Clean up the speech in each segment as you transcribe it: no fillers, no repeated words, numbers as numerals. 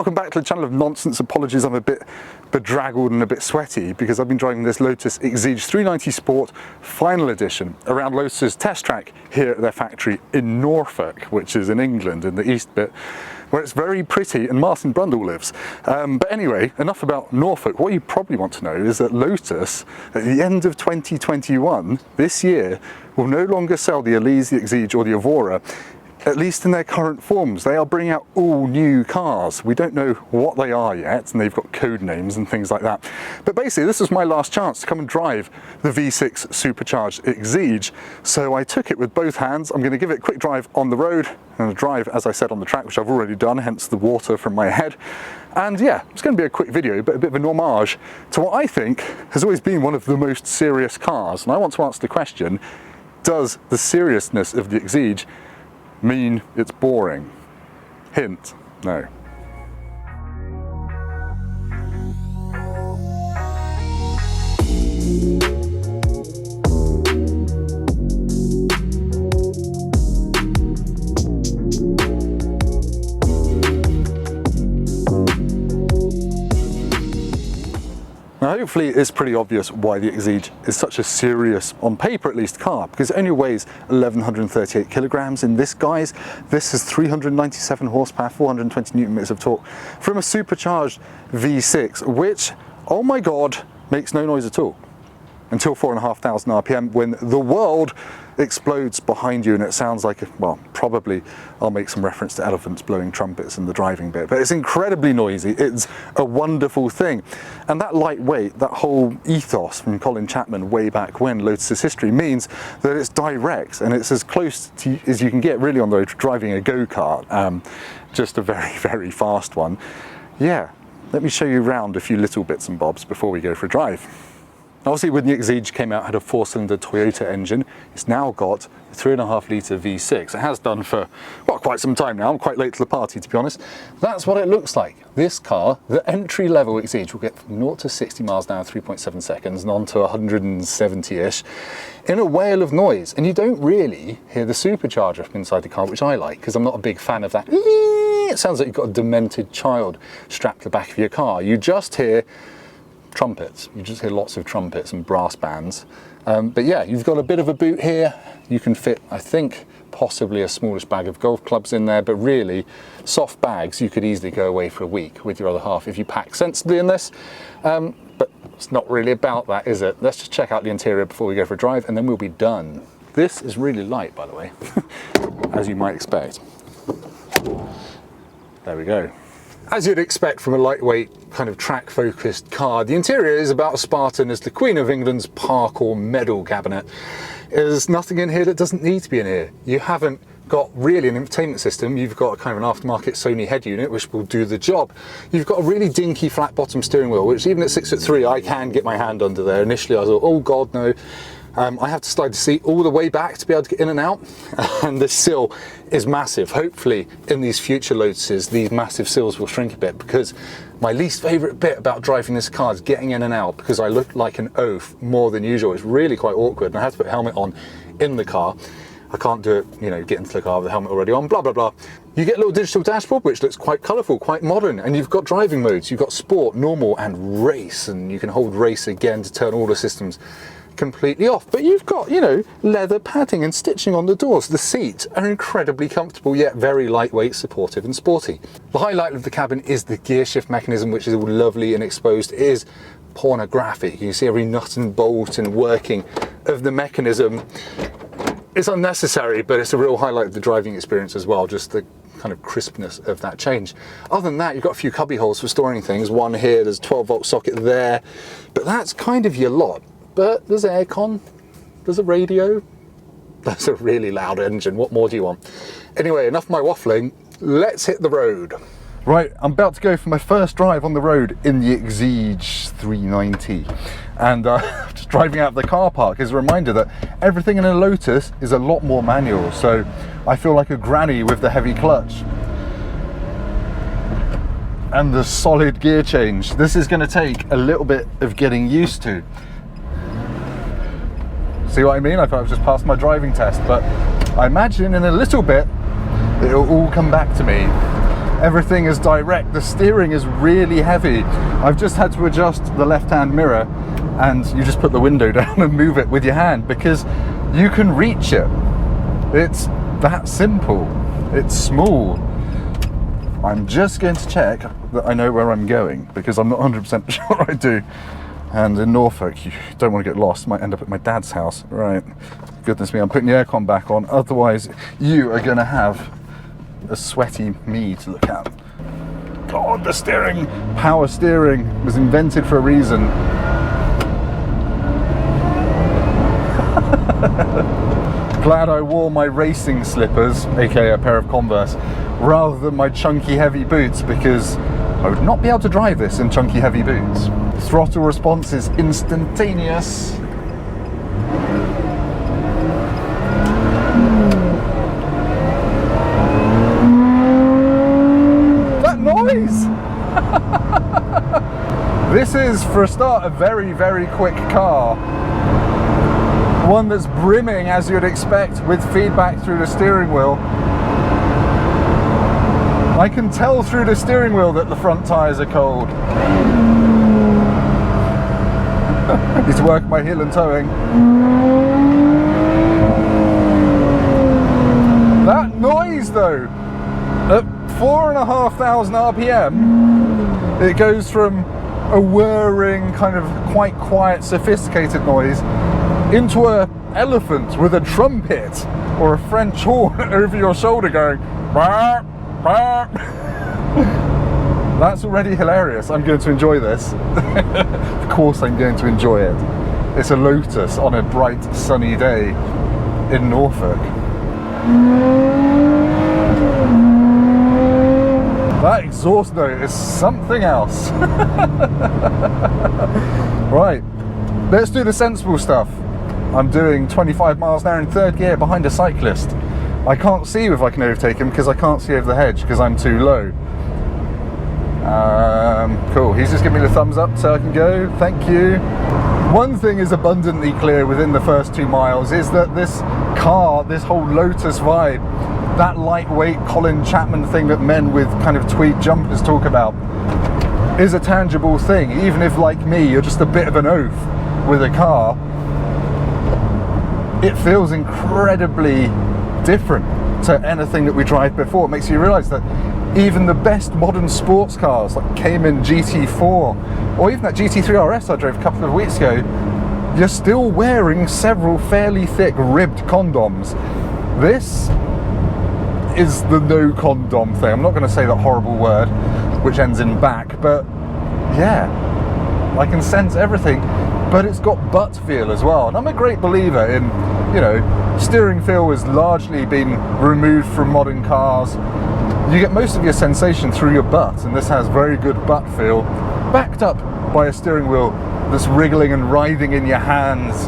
welcome back to the channel of nonsense. Apologies, I'm a bit bedraggled and a bit sweaty because I've been driving this Lotus Exige 390 Sport Final Edition around Lotus's test track here at their factory in Norfolk, which is in England, in the east bit, where it's very pretty and Martin Brundle lives. But anyway, enough about Norfolk. What you probably want to know is that Lotus, at the end of 2021, this year, will no longer sell the Elise, the Exige or the Evora, at least in their current forms. They are bringing out all new cars. We don't know what they are yet, and they've got code names and things like that. But basically, this was my last chance to come and drive the V6 supercharged Exige. So I took it with both hands. I'm going to give it a quick drive on the road and a drive, as I said, on the track, which I've already done, hence the water from my head. And yeah, it's going to be a quick video, but a bit of an homage to what I think has always been one of the most serious cars. And I want to answer the question, does the seriousness of the Exige mean it's boring? Hint, no. Now hopefully it's pretty obvious why the Exige is such a serious, on paper at least, car, because it only weighs 1138 kilograms in this guise. This is 397 horsepower, 420 newton meters of torque from a supercharged V6, which, oh my god, makes no noise at all until 4,500 RPM, when the world explodes behind you and it sounds like, well, probably I'll make some reference to elephants blowing trumpets in the driving bit, but it's incredibly noisy. It's a wonderful thing. And that lightweight, that whole ethos from Colin Chapman way back when, Lotus's history, means that it's direct and it's as close to, as you can get really on the road to driving a go-kart, just a very, very fast one. Yeah, let me show you around a few little bits and bobs before we go for a drive. Obviously, when the Exige came out, it had a 4-cylinder Toyota engine. It's now got a 3.5 litre V6. It has done for, well, quite some time now. I'm quite late to the party, to be honest. That's what it looks like. This car, the entry-level Exige, will get from 0 to 60 miles an hour, 3.7 seconds, and on to 170-ish, in a whale of noise. And you don't really hear the supercharger from inside the car, which I like, because I'm not a big fan of that. It sounds like you've got a demented child strapped to the back of your car. You just hear trumpets. You just hear lots of trumpets and brass bands. But yeah, you've got a bit of a boot here. You can fit, I think, possibly a smallish bag of golf clubs in there, but really, soft bags, you could easily go away for a week with your other half if you pack sensibly in this. But it's not really about that, is it? Let's just check out the interior before we go for a drive, and then we'll be done. This is really light, by the way, as you might expect. There we go. As you'd expect from a lightweight, kind of track-focused car, the interior is about as Spartan as the Queen of England's parkour medal cabinet. There's nothing in here that doesn't need to be in here. You haven't got really an infotainment system. You've got a kind of an aftermarket Sony head unit, which will do the job. You've got a really dinky flat-bottom steering wheel, which even at 6'3", I can get my hand under there. Initially, I thought, oh God, no. I have to slide the seat all the way back to be able to get in and out, and the sill is massive. Hopefully in these future Lotuses these massive sills will shrink a bit, because my least favourite bit about driving this car is getting in and out, because I look like an oaf more than usual. It's really quite awkward, and I have to put a helmet on in the car. I can't do it, you know, get into the car with the helmet already on, blah, blah, blah. You get a little digital dashboard, which looks quite colourful, quite modern, and you've got driving modes. You've got sport, normal, and race, and you can hold race again to turn all the systems completely off. But you've got, you know, leather padding and stitching on the doors. The seats are incredibly comfortable, yet very lightweight, supportive and sporty. The highlight of the cabin is the gear shift mechanism, which is all lovely and exposed. It is pornographic. You can see every nut and bolt and working of the mechanism. It's unnecessary, but it's a real highlight of the driving experience as well, just the kind of crispness of that change. Other than that, you've got a few cubby holes for storing things. One here, there's a 12-volt socket there, but that's kind of your lot. But there's aircon, there's a radio, there's a really loud engine. What more do you want? Anyway, enough of my waffling, let's hit the road. Right, I'm about to go for my first drive on the road in the Exige 390. And just driving out of the car park is a reminder that everything in a Lotus is a lot more manual. So I feel like a granny with the heavy clutch and the solid gear change. This is going to take a little bit of getting used to. See what I mean? I thought I've just passed my driving test, but I imagine in a little bit it'll all come back to me. Everything is direct. The steering is really heavy. I've just had to adjust the left-hand mirror, and you just put the window down and move it with your hand because you can reach it. It's that simple. It's small. I'm just going to check that I know where I'm going because I'm not 100% sure I do. And in Norfolk, you don't want to get lost. Might end up at my dad's house. Right. Goodness me, I'm putting the aircon back on. Otherwise, you are going to have a sweaty me to look at. God, the steering. Power steering was invented for a reason. Glad I wore my racing slippers, aka a pair of Converse, rather than my chunky heavy boots, because I would not be able to drive this in chunky heavy boots. Throttle response is instantaneous. That noise! This is, for a start, a very, very quick car. One that's brimming, as you'd expect, with feedback through the steering wheel. I can tell through the steering wheel that the front tyres are cold. Need to work my heel and towing. That noise though, at 4,500 RPM, it goes from a whirring, kind of quite quiet, sophisticated noise into a elephant with a trumpet or a French horn over your shoulder going bark, bark. That's already hilarious. I'm going to enjoy this. Of course I'm going to enjoy it. It's a Lotus on a bright sunny day in Norfolk. That exhaust note is something else. Right, let's do the sensible stuff. I'm doing 25 miles an hour in third gear behind a cyclist. I can't see if I can overtake him because I can't see over the hedge because I'm too low. Cool, he's just giving me the thumbs up so I can go, thank you. One thing is abundantly clear within the first 2 miles is that this car, this whole Lotus vibe, that lightweight Colin Chapman thing that men with kind of tweed jumpers talk about, is a tangible thing. Even if, like me, you're just a bit of an oaf with a car, it feels incredibly different to anything that we drive before. It makes you realise that even the best modern sports cars like Cayman GT4 or even that GT3 RS I drove a couple of weeks ago, you're still wearing several fairly thick ribbed condoms. This is the no condom thing. I'm not going to say that horrible word which ends in back, but yeah, I can sense everything. But it's got butt feel as well, and I'm a great believer in, you know, steering feel has largely been removed from modern cars. You get most of your sensation through your butt, and this has very good butt feel, backed up by a steering wheel that's wriggling and writhing in your hands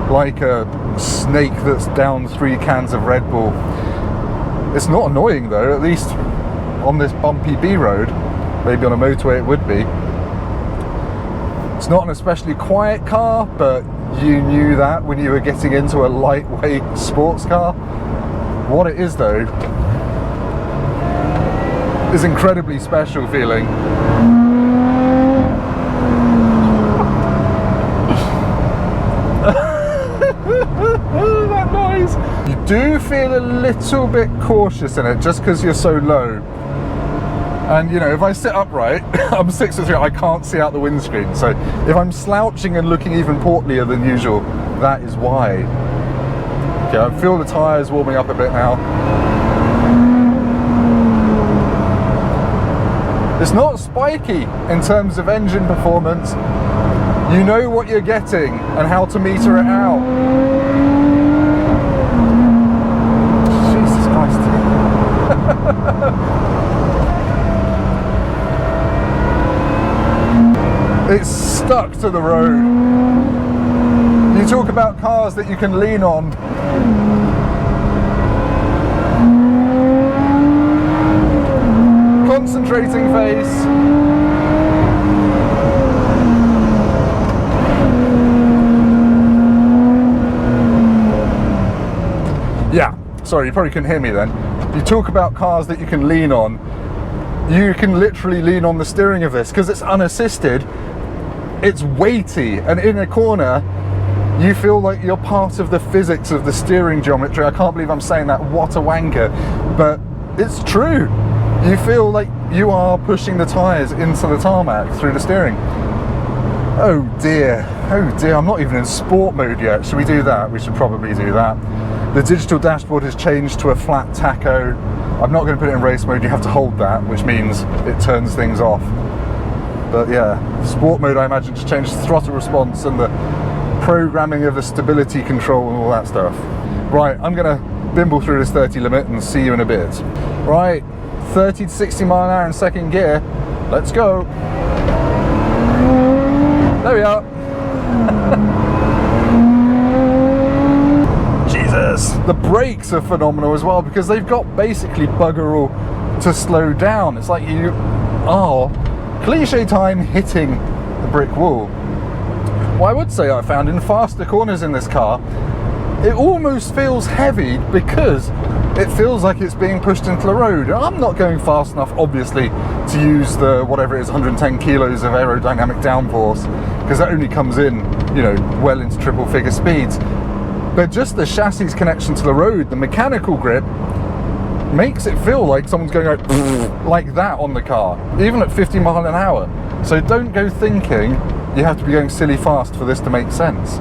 like a snake that's down 3 cans of Red Bull. It's not annoying though, at least on this bumpy B road. Maybe on a motorway it would be. It's not an especially quiet car, but you knew that when you were getting into a lightweight sports car. What it is though is incredibly special feeling. That noise. You do feel a little bit cautious in it just because you're so low. And you know, if I sit upright, I'm 6'3", I can't see out the windscreen. So if I'm slouching and looking even portlier than usual, that is why. Okay, I feel the tyres warming up a bit now. It's not spiky in terms of engine performance. You know what you're getting and how to meter it out. Jesus Christ. It's stuck to the road. You talk about cars that you can lean on. Concentrating phase. Yeah, sorry, you probably couldn't hear me then. You talk about cars that you can lean on. you can literally lean on the steering of this because it's unassisted. It's weighty, and in a corner you feel like you're part of the physics of the steering geometry. I can't believe I'm saying that, what a wanker, but it's true. You feel like you are pushing the tyres into the tarmac through the steering. Oh dear, I'm not even in sport mode yet. Should we do that? We should probably do that. The digital dashboard has changed to a flat tacho. I'm not going to put it in race mode, you have to hold that, which means it turns things off. But yeah, sport mode I imagine just changes the throttle response and the programming of the stability control and all that stuff. Right, I'm going to bimble through this 30 limit and see you in a bit. Right, 30 to 60 mile an hour in second gear. Let's go. There we are. Jesus. The brakes are phenomenal as well because they've got basically bugger all to slow down. It's like you are, cliche time, hitting the brick wall. What I would say I found in faster corners in this car, it almost feels heavy because it feels like it's being pushed into the road. I'm not going fast enough, obviously, to use the, whatever it is, 110 kilos of aerodynamic downforce, because that only comes in, you know, well into triple figure speeds. But just the chassis connection to the road, the mechanical grip, makes it feel like someone's going like that on the car, even at 50 mile an hour. So don't go thinking you have to be going silly fast for this to make sense,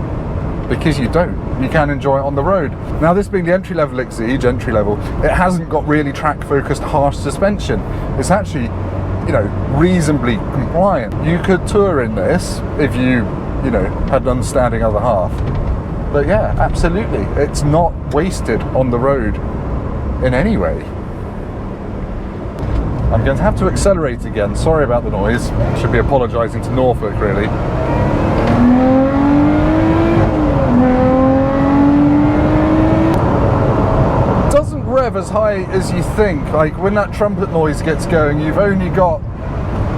because you don't. You can enjoy it on the road. Now, this being the entry-level Exige, it hasn't got really track-focused harsh suspension. It's actually, you know, reasonably compliant. You could tour in this if you know, had an understanding other half. But yeah, absolutely, it's not wasted on the road in any way. I'm going to have to accelerate again. Sorry about the noise. Should be apologising to Norfolk, really. Doesn't rev as high as you think. Like, when that trumpet noise gets going, you've only got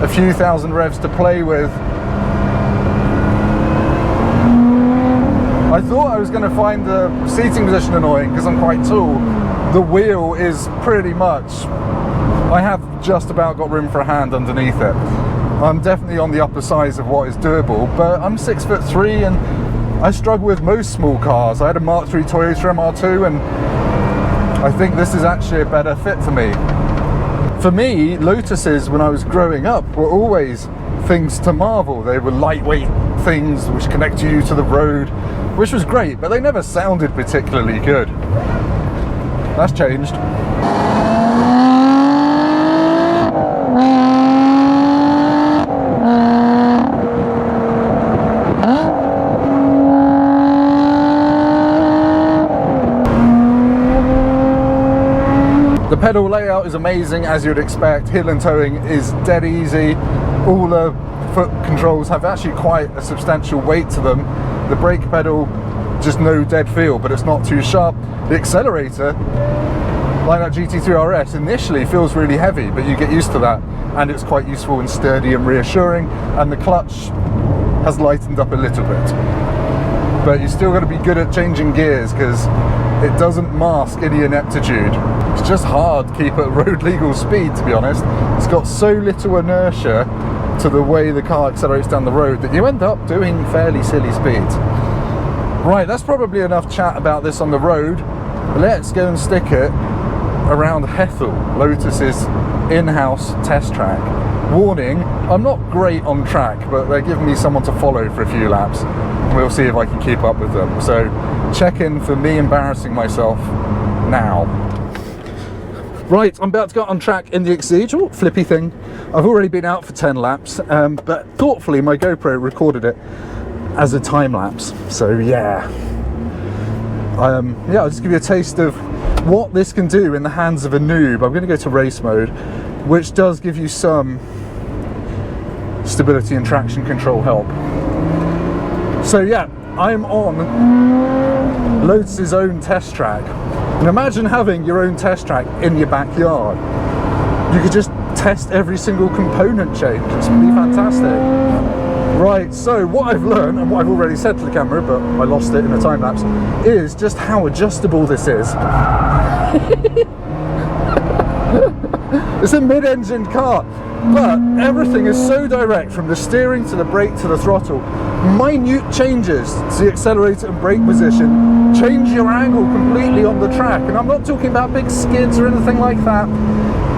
a few thousand revs to play with. I thought I was going to find the seating position annoying because I'm quite tall. The wheel is pretty much, I have just about got room for a hand underneath it. I'm definitely on the upper size of what is doable, but I'm 6'3" and I struggle with most small cars. I had a Mark III Toyota MR2 and I think this is actually a better fit for me. For me, Lotuses when I was growing up were always things to marvel. They were lightweight things which connect you to the road, which was great, but they never sounded particularly good. That's changed. The pedal layout is amazing, as you'd expect. Heel and towing is dead easy. All the foot controls have actually quite a substantial weight to them. The brake pedal, just no dead feel, but it's not too sharp. The accelerator, like that GT3 RS, initially feels really heavy, but you get used to that, and it's quite useful and sturdy and reassuring. And the clutch has lightened up a little bit, but you're still going to be good at changing gears because it doesn't mask any ineptitude. It's just hard to keep at road legal speed, to be honest. It's got so little inertia to the way the car accelerates down the road that you end up doing fairly silly speeds. Right, that's probably enough chat about this on the road. Let's go and stick it around Hethel, Lotus's in-house test track. Warning, I'm not great on track, but they're giving me someone to follow for a few laps. We'll see if I can keep up with them. So check in for me embarrassing myself now. Right, I'm about to go on track in the Exige. Oh, flippy thing. I've already been out for 10 laps, but thoughtfully my GoPro recorded it as a time lapse. So yeah. I'll just give you a taste of what this can do in the hands of a noob. I'm going to go to race mode, which does give you some stability and traction control help. So yeah, I'm on Lotus's own test track. And imagine having your own test track in your backyard. You could just test every single component change. It's really fantastic. Right, so what I've learned, and what I've already said to the camera, but I lost it in a time lapse, is just how adjustable this is. It's a mid-engine car, but everything is so direct, from the steering to the brake to the throttle. Minute changes to the accelerator and brake position change your angle completely on the track. And I'm not talking about big skids or anything like that.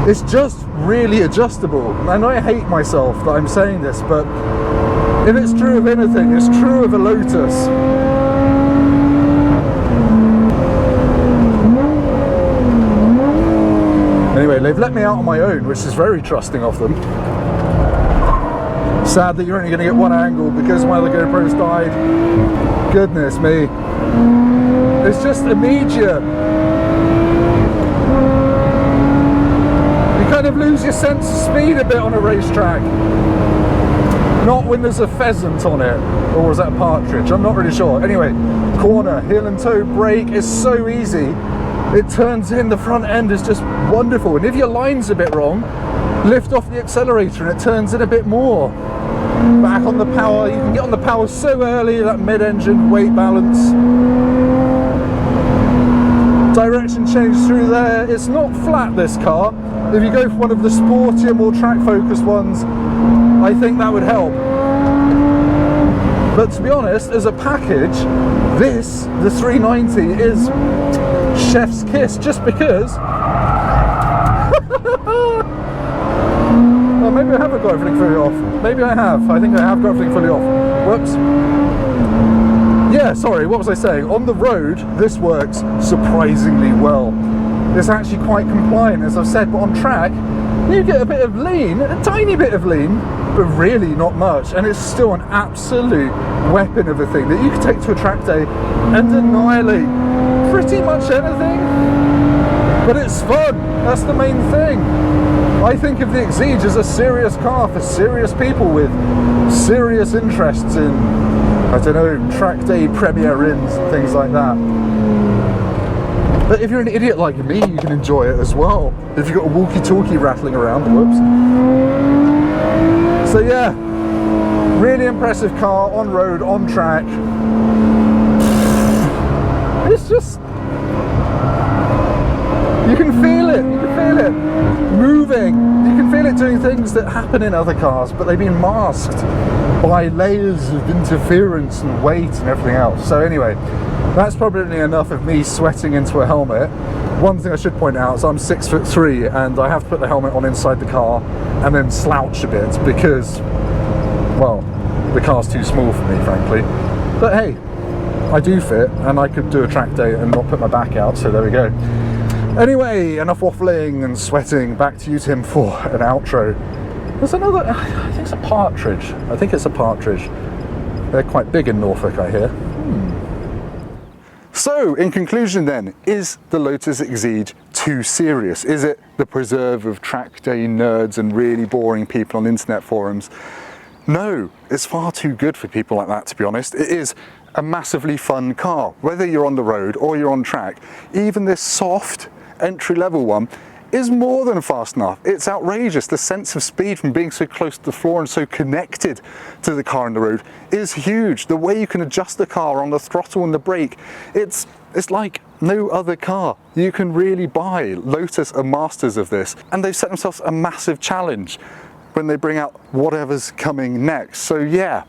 It's just really adjustable. I know I hate myself that I'm saying this, but if it's true of anything, it's true of a Lotus. Anyway, they've let me out on my own, which is very trusting of them. Sad that you're only going to get one angle because my other GoPro's died. Goodness me. It's just immediate. You kind of lose your sense of speed a bit on a racetrack. Not when there's a pheasant on it, or is that a partridge? I'm not really sure. Anyway, corner, heel and toe brake is so easy. It turns in, the front end is just wonderful. And if your line's a bit wrong, lift off the accelerator and it turns in a bit more. Back on the power, you can get on the power so early, that mid-engine weight balance. Direction change through there. It's not flat, this car. If you go for one of the sportier, more track-focused ones, I think that would help. But to be honest, as a package, this, the 390, is chef's kiss, just because. Well, maybe I haven't got everything fully off. Maybe I have. I think I have got everything fully off. Whoops. Yeah, sorry, what was I saying? On the road, this works surprisingly well. It's actually quite compliant, as I've said, but on track, you get a bit of lean, a tiny bit of lean, but really not much, and it's still an absolute weapon of a thing that you can take to a track day and annihilate pretty much anything. But it's fun, that's the main thing. I think of the Exige as a serious car for serious people with serious interests in, I don't know, track day premier ins and things like that. But if you're an idiot like me, you can enjoy it as well. If you've got a walkie-talkie rattling around, whoops. So yeah, really impressive car, on road, on track. It's just, you can feel it, moving. You can feel it doing things that happen in other cars, but they've been masked by layers of interference and weight and everything else. So anyway, that's probably enough of me sweating into a helmet. One thing I should point out is I'm 6'3" and I have to put the helmet on inside the car and then slouch a bit because, well, the car's too small for me, frankly. But hey, I do fit, and I could do a track day and not put my back out, so there we go. Anyway, enough waffling and sweating. Back to you, Tim, for an outro. There's another, I think it's a partridge. I think it's a partridge. They're quite big in Norfolk, I hear. So, in conclusion then, is the Lotus Exige too serious? Is it the preserve of track day nerds and really boring people on internet forums? No, it's far too good for people like that, to be honest. It is a massively fun car, whether you're on the road or you're on track. Even this soft entry-level one is more than fast enough. It's outrageous. The sense of speed from being so close to the floor and so connected to the car on the road is huge. The way you can adjust the car on the throttle and the brake, it's like no other car you can really buy. Lotus are masters of this, and they've set themselves a massive challenge when they bring out whatever's coming next. So yeah,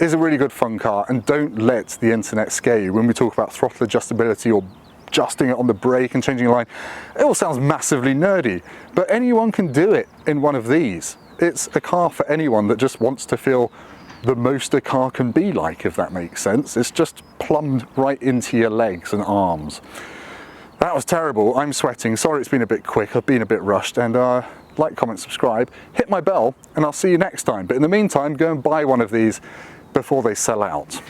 it's a really good fun car, and don't let the internet scare you when we talk about throttle adjustability or adjusting it on the brake and changing a line. It all sounds massively nerdy, but anyone can do it in one of these. It's a car for anyone that just wants to feel the most a car can be like, if that makes sense. It's just plumbed right into your legs and arms. That was terrible. I'm sweating. Sorry it's been a bit quick. I've been a bit rushed. And like, comment, subscribe, hit my bell, and I'll see you next time. But in the meantime, go and buy one of these before they sell out.